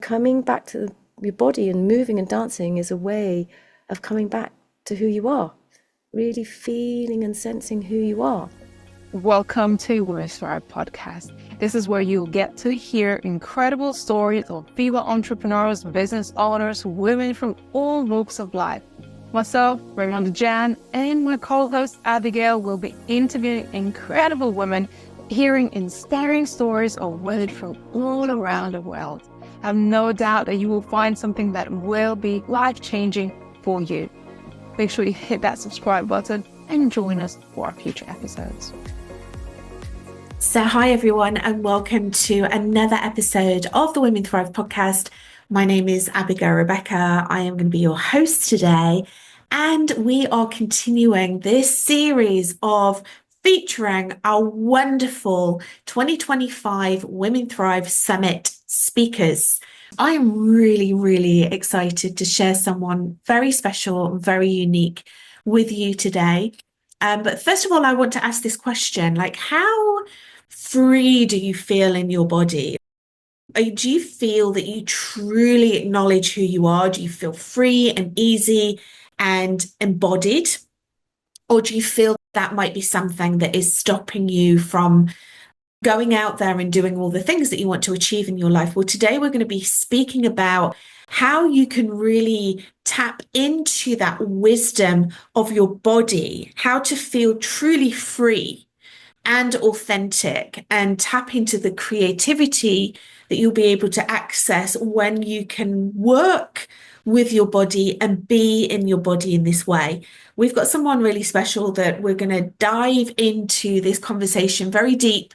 coming back to your body and moving and dancing is a way of coming back to who you are, really feeling and sensing who you are. Welcome to Women Thrive podcast. This is where you'll get to hear incredible stories of female entrepreneurs, business owners, women from all walks of life. Myself, Raymond Jan, and my co-host Abigail will be interviewing incredible women, hearing inspiring stories of women from all around the world. I have no doubt that you will find something that will be life-changing for you. Make sure you hit that subscribe button and join us for our future episodes. So hi everyone, and welcome to another episode of the Women Thrive podcast. My name is Abigail Rebecca. I am going to be your host today, and we are continuing this series of featuring our wonderful 2025 Women Thrive Summit speakers. I am really excited to share someone very special and very unique with you today. But first of all, I want to ask this question, like, how free do you feel in your body? Do you feel that you truly acknowledge who you are? Do you feel free and easy and embodied? Or do you feel that might be something that is stopping you from going out there and doing all the things that you want to achieve in your life? Well, today we're going to be speaking about how you can really tap into that wisdom of your body, how to feel truly free and authentic, and tap into the creativity that you'll be able to access when you can work with your body and be in your body in this way. We've got someone really special that we're going to dive into this conversation very deep.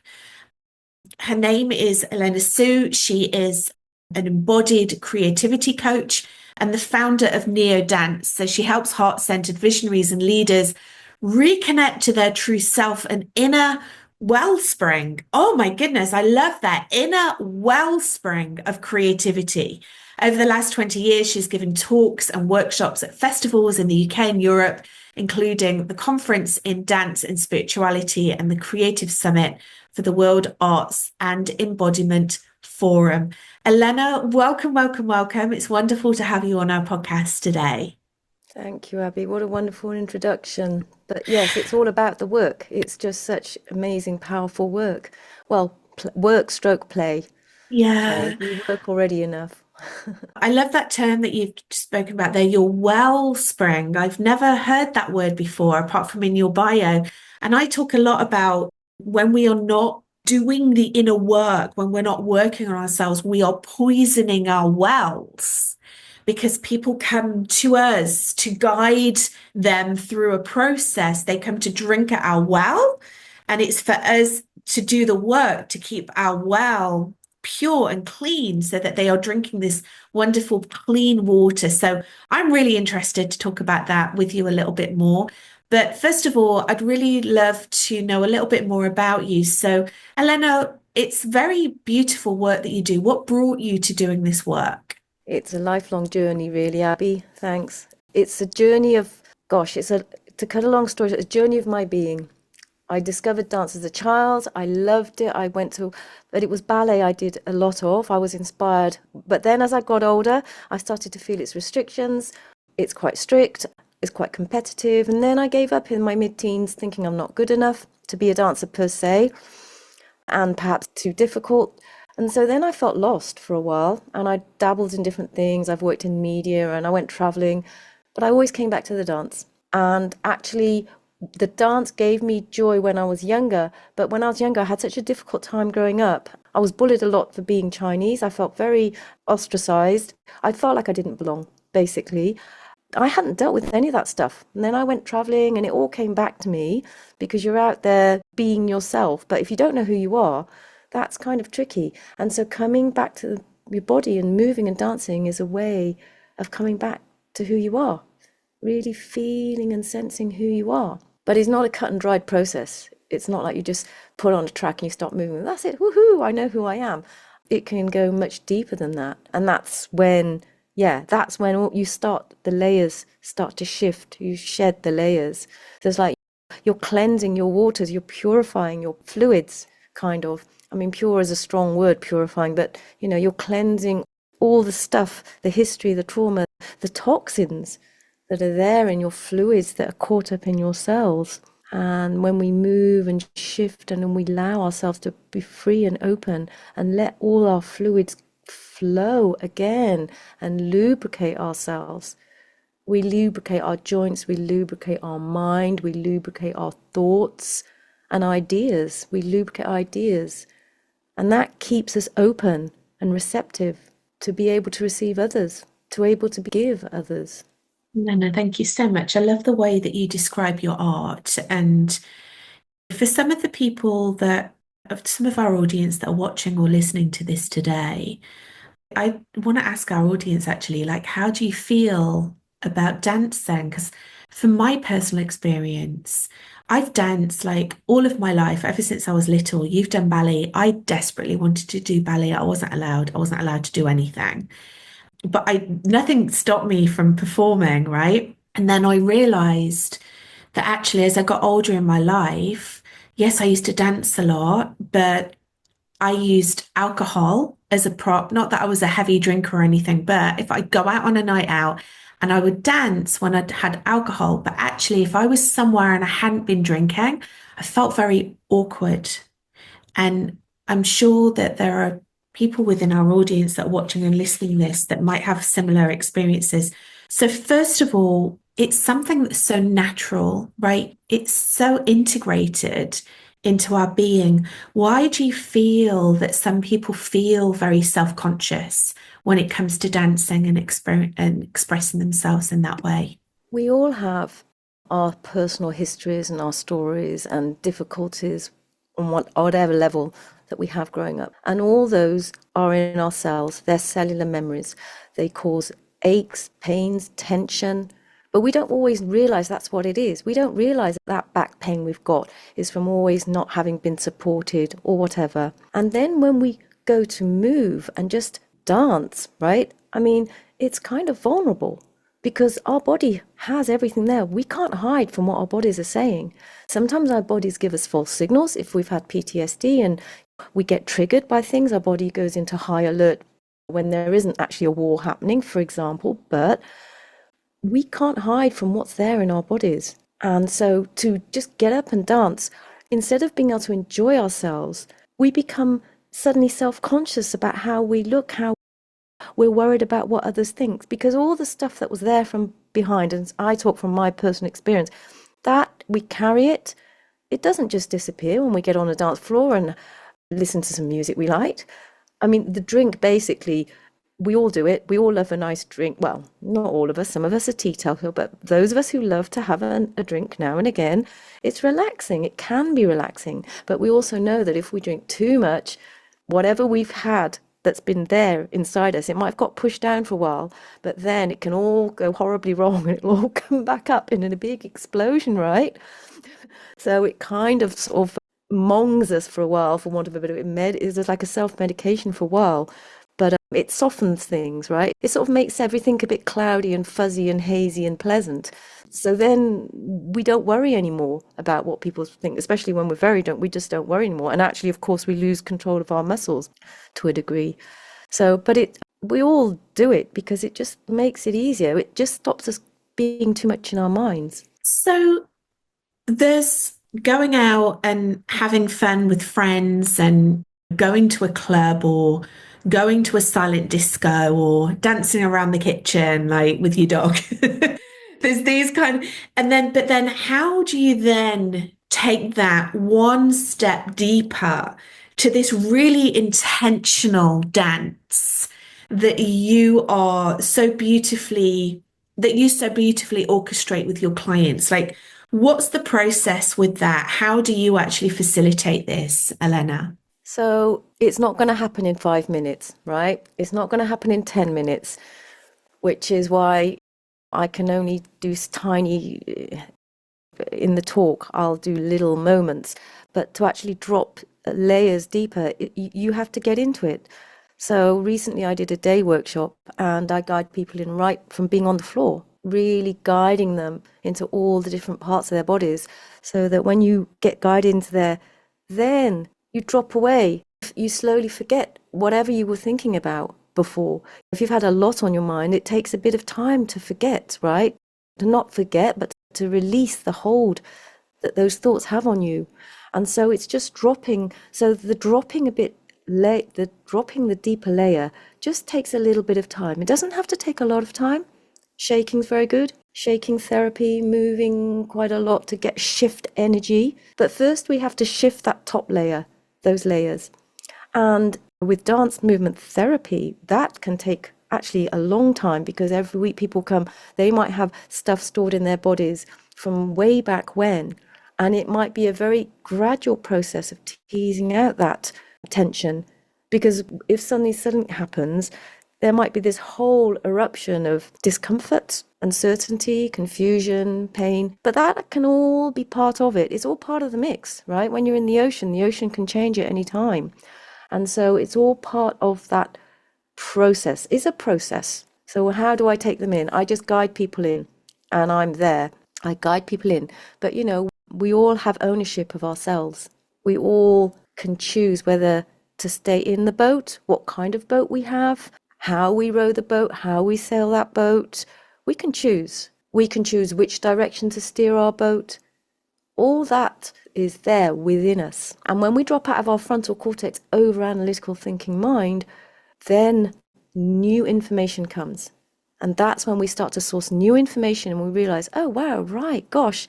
Her name is Helene Su. She is an embodied creativity coach and the founder of NIIO Dance. So she helps heart-centered visionaries and leaders reconnect to their true self and inner wellspring. Oh my goodness, I love that. Inner wellspring of creativity. Over the last 20 years, she's given talks and workshops at festivals in the UK and Europe, including the Conference in Dance and Spirituality and the Creative Summit for the World Arts and Embodiment Forum. Elena, welcome. It's wonderful to have you on our podcast today. Thank you, Abby. What a wonderful introduction. But yes, it's all about the work. It's just such amazing, powerful work. Well, work stroke play. Yeah. We work already enough. I love that term that you've spoken about there, your wellspring. I've never heard that word before, apart from in your bio. And I talk a lot about when we are not doing the inner work, when we're not working on ourselves, we are poisoning our wells. Because people come to us to guide them through a process. They come to drink at our well, and it's for us to do the work to keep our well pure and clean so that they are drinking this wonderful clean water. So I'm really interested to talk about that with you a little bit more. But first of all, I'd really love to know a little bit more about you. So Elena, it's very beautiful work that you do. What brought you to doing this work? It's a lifelong journey, really, Abby. Thanks. It's a journey of, to cut a long story, it's a journey of my being. I discovered dance as a child. I loved it. But it was ballet I did a lot of. I was inspired. But then as I got older, I started to feel its restrictions. It's quite strict. It's quite competitive. And then I gave up in my mid-teens thinking I'm not good enough to be a dancer per se, and perhaps too difficult. And so then I felt lost for a while, and I dabbled in different things. I've worked in media and I went traveling, but I always came back to the dance. And actually, the dance gave me joy when I was younger. But when I was younger, I had such a difficult time growing up. I was bullied a lot for being Chinese. I felt very ostracized. I felt like I didn't belong, basically. I hadn't dealt with any of that stuff. And then I went traveling and it all came back to me, because you're out there being yourself. But if you don't know who you are, that's kind of tricky. And so coming back to your body and moving and dancing is a way of coming back to who you are, really feeling and sensing who you are. But it's not a cut and dried process. It's not like you just put on a track and you start moving. That's it. Woohoo, I know who I am. It can go much deeper than that. And that's when you start, the layers start to shift. You shed the layers. There's like, you're cleansing your waters, you're purifying your fluids, kind of. I mean, pure is a strong word, purifying, but you're cleansing all the stuff, the history, the trauma, the toxins that are there in your fluids that are caught up in your cells. And when we move and shift and then we allow ourselves to be free and open and let all our fluids flow again and lubricate ourselves, we lubricate our joints, we lubricate our mind, we lubricate our thoughts and ideas. We lubricate ideas. And that keeps us open and receptive to be able to receive others, to able to give others. No, thank you so much. I love the way that you describe your art. And for some of the people of some of our audience that are watching or listening to this today, I want to ask our audience actually, like, how do you feel about dancing? Because from my personal experience, I've danced like all of my life, ever since I was little. You've done ballet. I desperately wanted to do ballet. I wasn't allowed. I wasn't allowed to do anything. But nothing stopped me from performing, right? And then I realized that actually, as I got older in my life, yes, I used to dance a lot, but I used alcohol as a prop. Not that I was a heavy drinker or anything, but if I go out on a night out and I would dance when I'd had alcohol, but actually, if I was somewhere and I hadn't been drinking, I felt very awkward. And I'm sure that there are people within our audience that are watching and listening to this that might have similar experiences. So, first of all, it's something that's so natural, right? It's so integrated into our being. Why do you feel that some people feel very self-conscious when it comes to dancing and expressing themselves in that way? We all have our personal histories and our stories and difficulties on whatever level that we have growing up. And all those are in our cells, they're cellular memories. They cause aches, pains, tension, but we don't always realize that's what it is. We don't realize that back pain we've got is from always not having been supported or whatever. And then when we go to move and just dance, right? I mean, it's kind of vulnerable because our body has everything there. We can't hide from what our bodies are saying. Sometimes our bodies give us false signals. If we've had PTSD and we get triggered by things, our body goes into high alert when there isn't actually a war happening, for example, but we can't hide from what's there in our bodies. And so to just get up and dance, instead of being able to enjoy ourselves, we become suddenly self-conscious about how we look, how we're worried about what others think, because all the stuff that was there from behind, and I talk from my personal experience, that we carry it. It doesn't just disappear when we get on a dance floor and listen to some music we liked. I mean, the drink basically, we all do it. We all love a nice drink. Well, not all of us. Some of us are teetotal, but those of us who love to have a drink now and again, it's relaxing. It can be relaxing. But we also know that if we drink too much, whatever we've had that's been there inside us, it might have got pushed down for a while, but then it can all go horribly wrong and it'll all come back up in a big explosion, right? So it kind of sort of mongs us for a while, for want of a bit of it. It's like a self-medication for a while, but it softens things, right? It sort of makes everything a bit cloudy and fuzzy and hazy and pleasant. So then we don't worry anymore about what people think, especially when we're very drunk. We just don't worry anymore. And actually, of course, we lose control of our muscles to a degree. So, but we all do it because it just makes it easier. It just stops us being too much in our minds. So there's going out and having fun with friends and going to a club or going to a silent disco or dancing around the kitchen like with your dog. There's these but then how do you then take that one step deeper to this really intentional dance that you so beautifully orchestrate with your clients? Like, what's the process with that? How do you actually facilitate this, Elena? So it's not going to happen in 5 minutes, right? It's not going to happen in 10 minutes, which is why I can only do tiny, in the talk, I'll do little moments. But to actually drop layers deeper, you have to get into it. So recently I did a day workshop and I guide people in right from being on the floor, really guiding them into all the different parts of their bodies so that when you get guided into there, then you drop away. You slowly forget whatever you were thinking about. before. If you've had a lot on your mind, it takes a bit of time to forget, right? To not forget, but to release the hold that those thoughts have on you. And so it's just dropping. So the dropping a bit, the dropping the deeper layer just takes a little bit of time. It doesn't have to take a lot of time. Shaking's very good. Shaking therapy, moving quite a lot to get shift energy. But first we have to shift that top layer, those layers. And with dance movement therapy, that can take actually a long time, because every week people come, they might have stuff stored in their bodies from way back when. And it might be a very gradual process of teasing out that tension. Because if something happens, there might be this whole eruption of discomfort, uncertainty, confusion, pain. But that can all be part of it. It's all part of the mix, right? When you're in the ocean can change at any time. And so it's all part of that process. It's a process. So how do I take them in? I just guide people in, and I'm there. I guide people in. But, we all have ownership of ourselves. We all can choose whether to stay in the boat, what kind of boat we have, how we row the boat, how we sail that boat. We can choose. We can choose which direction to steer our boat. All that is there within us. And when we drop out of our frontal cortex over analytical thinking mind, then new information comes. And that's when we start to source new information and we realize, oh, wow, right, gosh,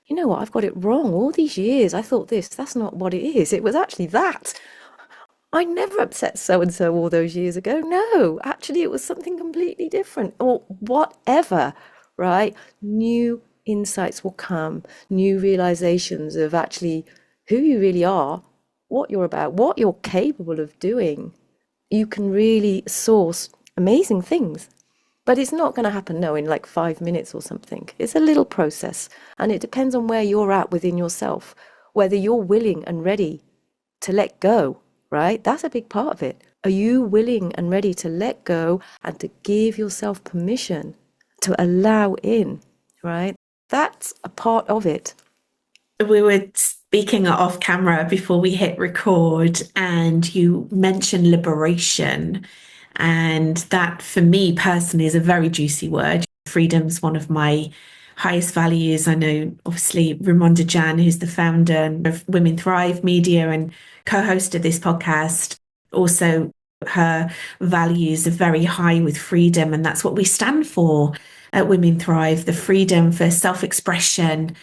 you know what, I've got it wrong all these years. I thought this, that's not what it is. It was actually that. I never upset so-and-so all those years ago. No, actually, it was something completely different, or whatever, right? New insights will come, new realizations of actually who you really are, what you're about, what you're capable of doing. You can really source amazing things. But it's not going to happen, no, in like 5 minutes or something. It's a little process. And it depends on where you're at within yourself, whether you're willing and ready to let go, right? That's a big part of it. Are you willing and ready to let go and to give yourself permission to allow in, right? That's a part of it. We were speaking off camera before we hit record, and you mentioned liberation. And that, for me personally, is a very juicy word. Freedom's one of my highest values. I know, obviously, Ramonda Jan, who's the founder of Women Thrive Media and co-host of this podcast, also her values are very high with freedom. And that's what we stand for at Women Thrive, the freedom for self-expression,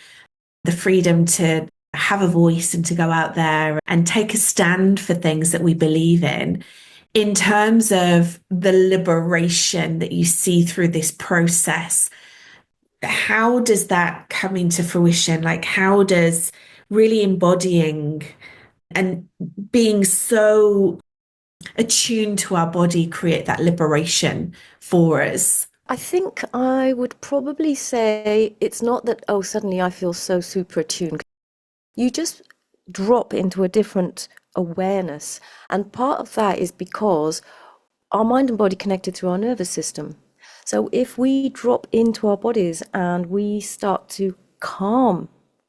the freedom to have a voice and to go out there and take a stand for things that we believe in. In terms of the liberation that you see through this process, how does that come into fruition? Like, how does really embodying and being so attuned to our body create that liberation for us? I think I would probably say it's not that, oh, suddenly I feel so super attuned. You just drop into a different awareness. And part of that is because our mind and body connected through our nervous system. So if we drop into our bodies and we start to calm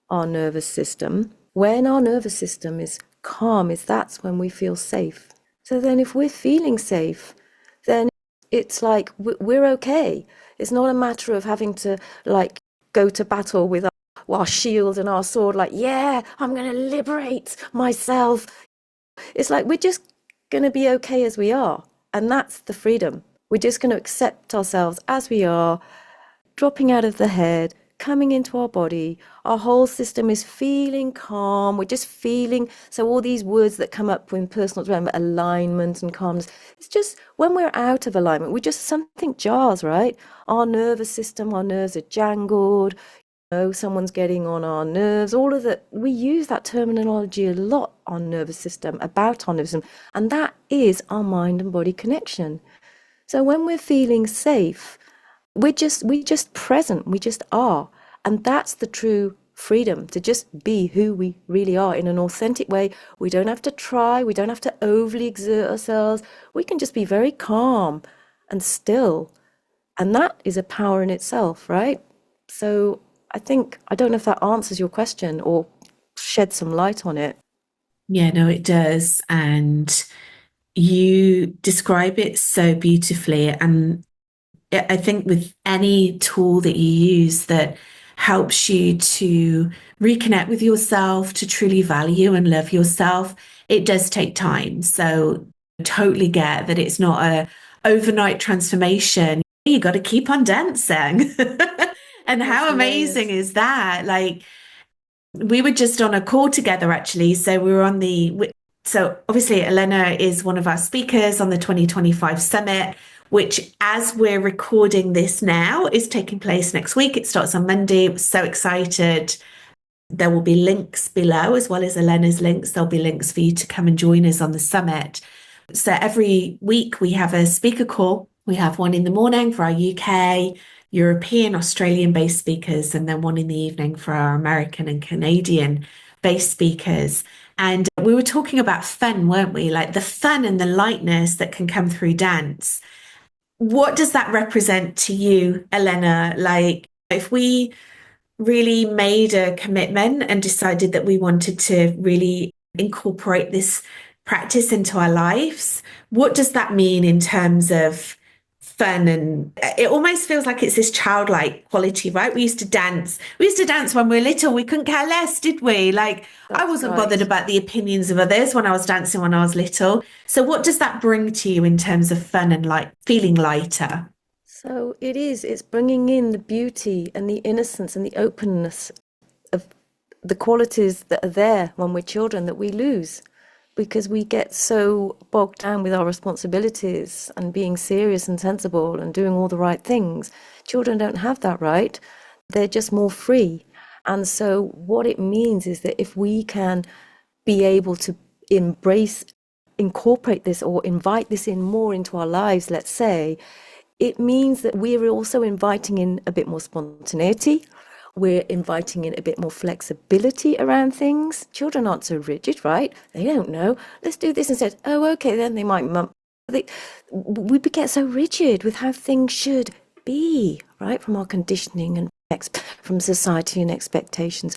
our nervous system, when our nervous system is calm, that's when we feel safe. So then if we're feeling safe, then it's like we're okay. It's not a matter of having to like go to battle with our shield and our sword, like, yeah, I'm going to liberate myself. It's like we're just going to be okay as we are. And that's the freedom. We're just going to accept ourselves as we are, dropping out of the head, coming into our body. Our whole system is feeling calm. We're just feeling. So all these words that come up in personal development, alignment and calmness, it's just when we're out of alignment, we just, something jars, right? Our nervous system, our nerves are jangled. Someone's getting on our nerves, all of that. We use that terminology a lot on nervous system, about our nervous system, and that is our mind and body connection. So when we're feeling safe, we just present, we just are. And that's the true freedom, to just be who we really are in an authentic way. We don't have to try, we don't have to overly exert ourselves. We can just be very calm and still. And that is a power in itself, right? So I don't know if that answers your question or sheds some light on it. Yeah, no, it does. And You describe it so beautifully. And I think with any tool that you use that helps you to reconnect with yourself, to truly value and love yourself, it does take time. So totally get that it's not a overnight transformation. You got to keep on dancing. And There's how amazing layers. is that? Like, we were just on a call together, actually. So we were on so obviously Elena is one of our speakers on the 2025 summit, which, as we're recording this now, is taking place next week. It starts on Monday. We're so excited. There will be links below, as well as Elena's links. There'll be links for you to come and join us on the summit. So every week we have a speaker call. We have one in the morning for our UK, European, Australian based speakers, and then one in the evening for our American and Canadian based speakers. And we were talking about fun, weren't we? Like the fun and the lightness that can come through dance. What does that represent to you, Elena? Like, if we really made a commitment and decided that we wanted to really incorporate this practice into our lives, what does that mean in terms of fun? And it almost feels like it's this childlike quality, right? We used to dance when we were little. We couldn't care less, did we? Like, I That's wasn't bothered right. about the opinions of others when I was dancing when I was little. So what does that bring to you in terms of fun and like feeling lighter? So it's bringing in the beauty and the innocence and the openness of the qualities that are there when we're children that we lose because we get so bogged down with our responsibilities and being serious and sensible and doing all the right things. Children don't have that right. They're just more free. And so what it means is that if we can be able to embrace, incorporate this or invite this in more into our lives, let's say, it means that we're also inviting in a bit more spontaneity. We're inviting in a bit more flexibility around things. Children aren't so rigid, right? They don't know. Let's do this instead. Oh, okay, then they might we get so rigid with how things should be, right? From our conditioning and from society and expectations.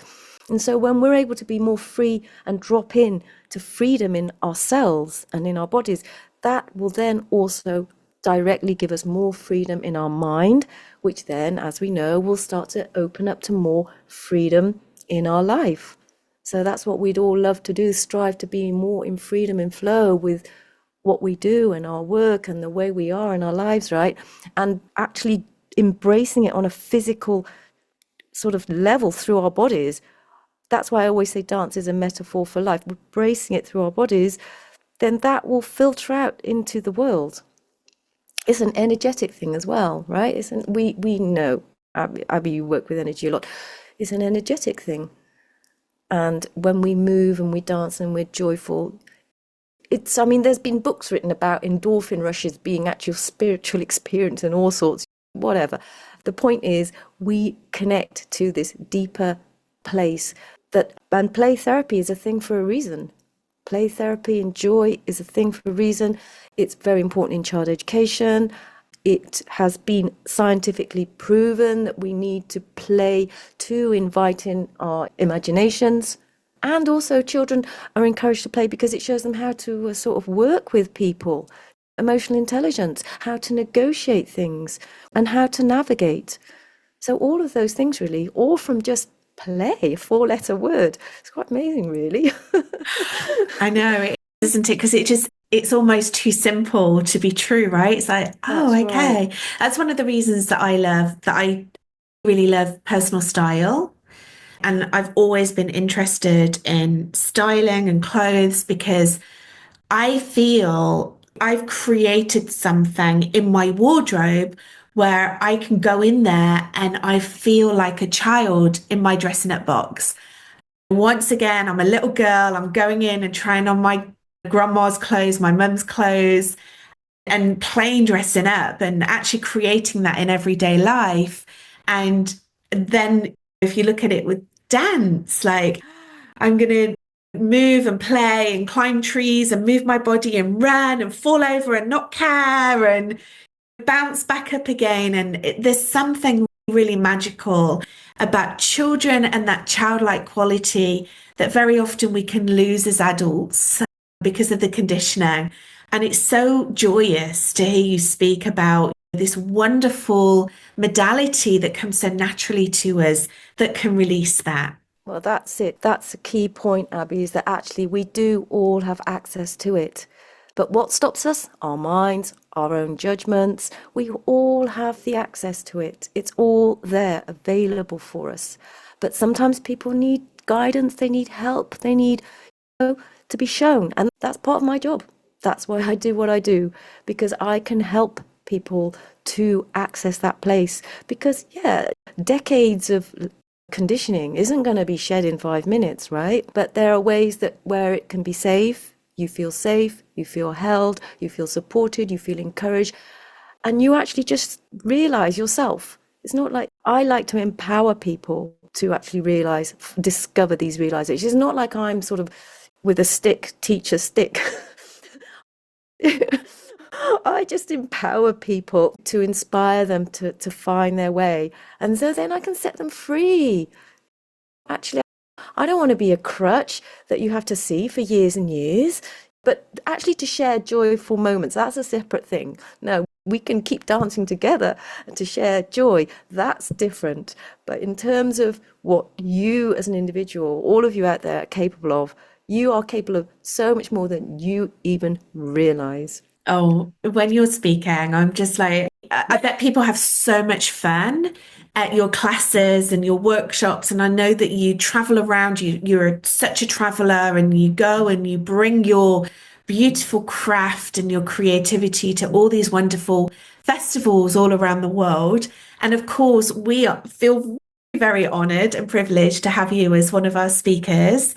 And so when we're able to be more free and drop in to freedom in ourselves and in our bodies, that will then also directly give us more freedom in our mind, which then, as we know, will start to open up to more freedom in our life. So that's what we'd all love to do, strive to be more in freedom and flow with what we do and our work and the way we are in our lives, right? And actually embracing it on a physical sort of level through our bodies. That's why I always say dance is a metaphor for life. Embracing it through our bodies, then that will filter out into the world. It's an energetic thing as well, right? We know, Abby, you work with energy a lot. It's an energetic thing. And when we move and we dance and we're joyful, I mean, there's been books written about endorphin rushes being actual spiritual experience and all sorts, whatever. The point is, we connect to this deeper place and play therapy is a thing for a reason. Play therapy and joy is a thing for a reason. It's very important in child education. It has been scientifically proven that we need to play to invite in our imaginations. And also, children are encouraged to play because it shows them how to sort of work with people, emotional intelligence, how to negotiate things, and how to navigate. So, all of those things, really, all from just play, a four-letter word. It's quite amazing, really. I know it, isn't it? Because it's almost too simple to be true, right? It's like, oh, That's right. okay. That's one of the reasons that I really love personal style. And I've always been interested in styling and clothes because I feel I've created something in my wardrobe where I can go in there and I feel like a child in my dressing up box. Once again, I'm a little girl. I'm going in and trying on my grandma's clothes, my mum's clothes, and plain dressing up and actually creating that in everyday life. And then if you look at it with dance, like I'm going to move and play and climb trees and move my body and run and fall over and not care and bounce back up again. And there's something really magical about children and that childlike quality that very often we can lose as adults because of the conditioning. And it's so joyous to hear you speak about this wonderful modality that comes so naturally to us that can release that. Well, that's it. That's a key point, Abby, is that actually we do all have access to it. But what stops us? Our minds, our own judgments. We all have the access to it. It's all there, available for us. But sometimes people need guidance, they need help, they need to be shown. And that's part of my job. That's why I do what I do, because I can help people to access that place. Because, yeah, decades of conditioning isn't going to be shed in 5 minutes, right? But there are ways that where it can be safe, you feel held, you feel supported, you feel encouraged, and you actually just realize yourself. It's not like I like to empower people to actually realize, discover these realizations. It's not like I'm sort of with a stick, teach a stick. I just empower people to inspire them to find their way. And so then I can set them free. Actually, I don't want to be a crutch that you have to see for years and years, but actually to share joyful moments, that's a separate thing. No, we can keep dancing together and to share joy, that's different. But in terms of what you as an individual, all of you out there are capable of, you are capable of so much more than you even realize. Oh, when you're speaking, I'm just like, I bet people have so much fun at your classes and your workshops. And I know that you travel around, you're such a traveler and you go and you bring your beautiful craft and your creativity to all these wonderful festivals all around the world. And of course, feel very honored and privileged to have you as one of our speakers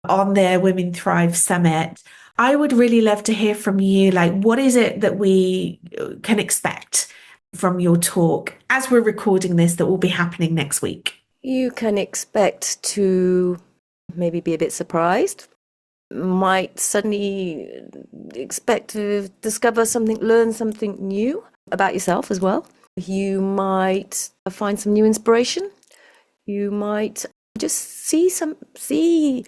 on their Women Thrive Summit. I would really love to hear from you. Like, what is it that we can expect from your talk as we're recording this that will be happening next week? You can expect to maybe be a bit surprised, might suddenly expect to discover something, learn something new about yourself as well. You might find some new inspiration. You might just see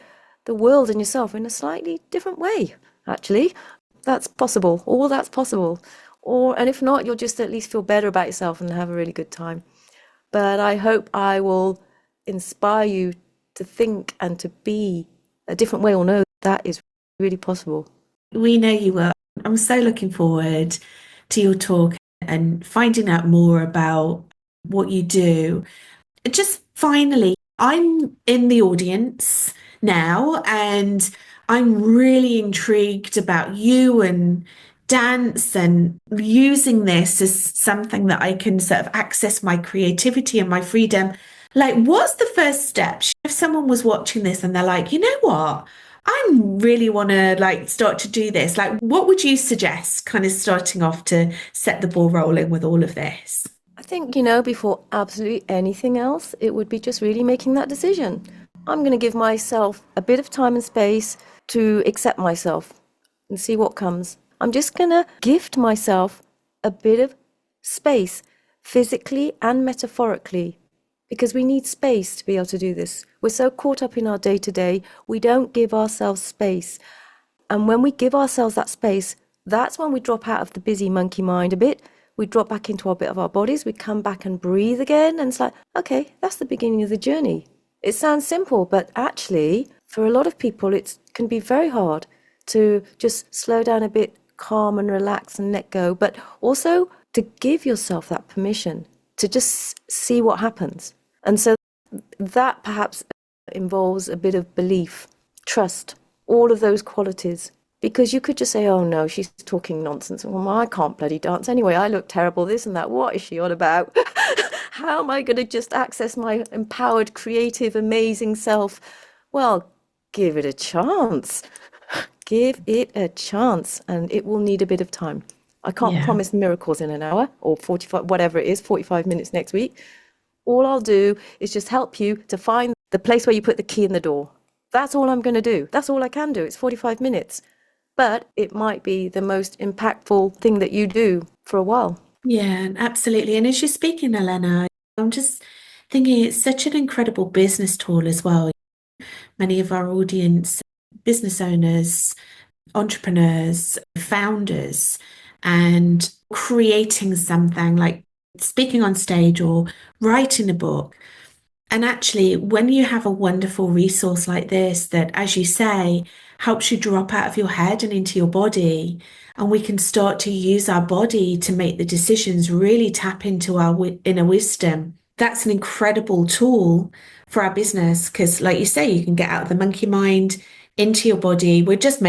the world and yourself in a slightly different way, actually. That's possible. All that's possible. And if not, you'll just at least feel better about yourself and have a really good time. But I hope I will inspire you to think and to be a different way, or know that is really possible. We know you will. I'm so looking forward to your talk and finding out more about what you do. Just finally, I'm in the audience now and I'm really intrigued about you and dance and using this as something that I can sort of access my creativity and my freedom. Like, what's the first step? If someone was watching this and they're like, you know what? I really want to like start to do this. Like, what would you suggest kind of starting off to set the ball rolling with all of this? I think, before absolutely anything else, it would be just really making that decision. I'm going to give myself a bit of time and space to accept myself and see what comes. I'm just going to gift myself a bit of space, physically and metaphorically, because we need space to be able to do this. We're so caught up in our day to day, we don't give ourselves space. And when we give ourselves that space, that's when we drop out of the busy monkey mind a bit. We drop back into a bit of our bodies. We come back and breathe again. And it's like, okay, that's the beginning of the journey. It sounds simple, but actually, for a lot of people, it can be very hard to just slow down a bit, calm and relax and let go. But also to give yourself that permission to just see what happens. And so that perhaps involves a bit of belief, trust, all of those qualities. Because you could just say, oh no, she's talking nonsense. Well, I can't bloody dance anyway. I look terrible, this and that. What is she on about? How am I going to just access my empowered, creative, amazing self? Well, give it a chance. Give it a chance, and it will need a bit of time. I can't Yeah. promise miracles in an hour or 45, whatever it is, 45 minutes next week. All I'll do is just help you to find the place where you put the key in the door. That's all I'm going to do. That's all I can do. It's 45 minutes. But it might be the most impactful thing that you do for a while. Yeah, absolutely. And as you're speaking, Elena, I'm just thinking it's such an incredible business tool as well. Many of our audience, business owners, entrepreneurs, founders, and creating something like speaking on stage or writing a book. And actually, when you have a wonderful resource like this, that, as you say, helps you drop out of your head and into your body, and we can start to use our body to make the decisions, really tap into our inner wisdom. That's an incredible tool for our business because, like you say, you can get out of the monkey mind into your body. We're just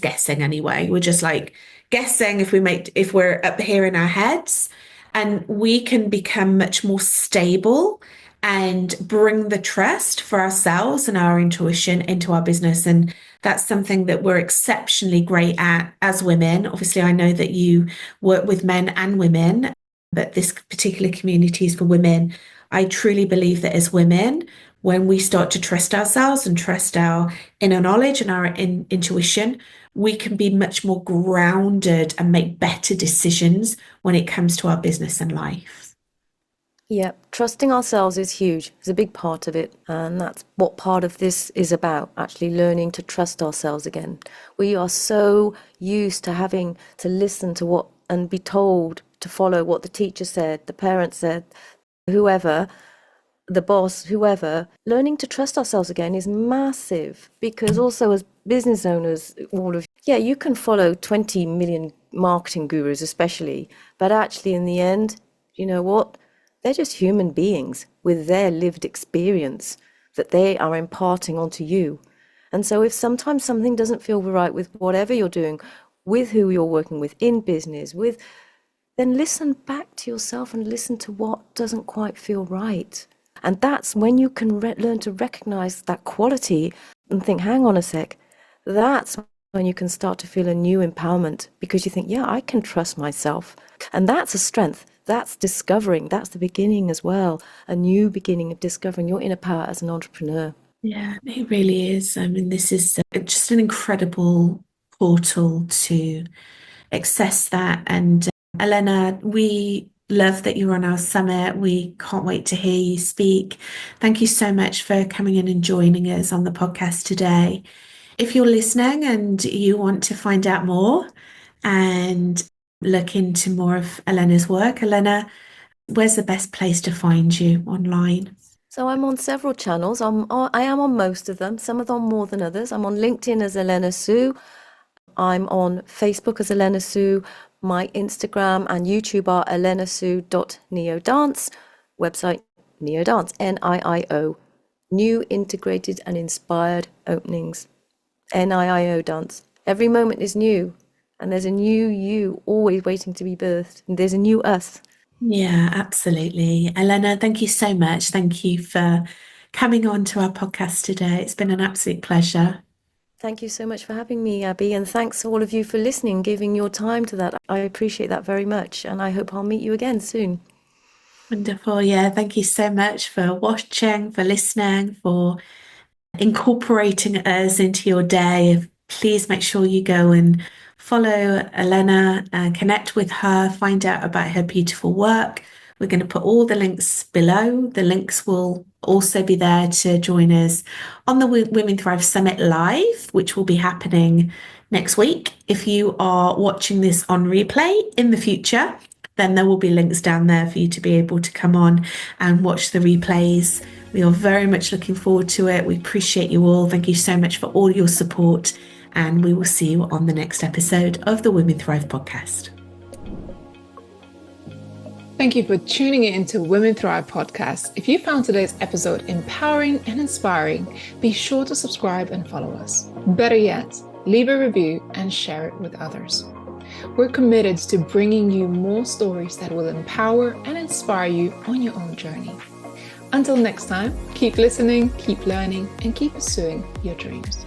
guessing anyway. We're just like guessing if we're up here in our heads, and we can become much more stable and bring the trust for ourselves and our intuition into our business. And that's something that we're exceptionally great at as women. Obviously, I know that you work with men and women, but this particular community is for women. I truly believe that as women, when we start to trust ourselves and trust our inner knowledge and our intuition, we can be much more grounded and make better decisions when it comes to our business and life. Yeah, trusting ourselves is huge. It's a big part of it. And that's what part of this is about, actually learning to trust ourselves again. We are so used to having to listen to what and be told to follow what the teacher said, the parent said, whoever, the boss, whoever. Learning to trust ourselves again is massive because also as business owners, you can follow 20 million marketing gurus especially, but actually in the end, you know what? They're just human beings with their lived experience that they are imparting onto you. And so if sometimes something doesn't feel right with whatever you're doing, with who you're working with in business, then listen back to yourself and listen to what doesn't quite feel right. And that's when you can learn to recognize that quality and think, hang on a sec, that's when you can start to feel a new empowerment because you think, yeah, I can trust myself. And that's a strength. That's discovering. That's the beginning as well. A new beginning of discovering your inner power as an entrepreneur. Yeah, it really is. I mean, this is just an incredible portal to access that. And Elena, we love that you're on our summit. We can't wait to hear you speak. Thank you so much for coming in and joining us on the podcast today. If you're listening and you want to find out more and look into more of Elena's work, Elena, where's the best place to find you online? So I'm on several channels. I am on most of them, some of them more than others. I'm on LinkedIn as Helene Su. I'm on Facebook as Helene Su. My Instagram and YouTube are elenasu.NIIO Dance. Website NIIO Dance, NIIO. New Integrated and Inspired Openings. NIIO Dance. Every moment is new. And there's a new you always waiting to be birthed. And there's a new us. Yeah, absolutely. Elena, thank you so much. Thank you for coming on to our podcast today. It's been an absolute pleasure. Thank you so much for having me, Abby, and thanks all of you for listening, giving your time to that. I appreciate that very much, and I hope I'll meet you again soon. Wonderful. Yeah, thank you so much for watching, for listening, for incorporating us into your day. Please make sure you go and follow Elena and connect with her, find out about her beautiful work. We're going to put all the links below. The links will also be there to join us on the Women Thrive Summit Live, which will be happening next week. If you are watching this on replay in the future, then there will be links down there for you to be able to come on and watch the replays. We are very much looking forward to it. We appreciate you all. Thank you so much for all your support. And we will see you on the next episode of the Women Thrive podcast. Thank you for tuning in to Women Thrive podcast. If you found today's episode empowering and inspiring, be sure to subscribe and follow us. Better yet, leave a review and share it with others. We're committed to bringing you more stories that will empower and inspire you on your own journey. Until next time, keep listening, keep learning, and keep pursuing your dreams.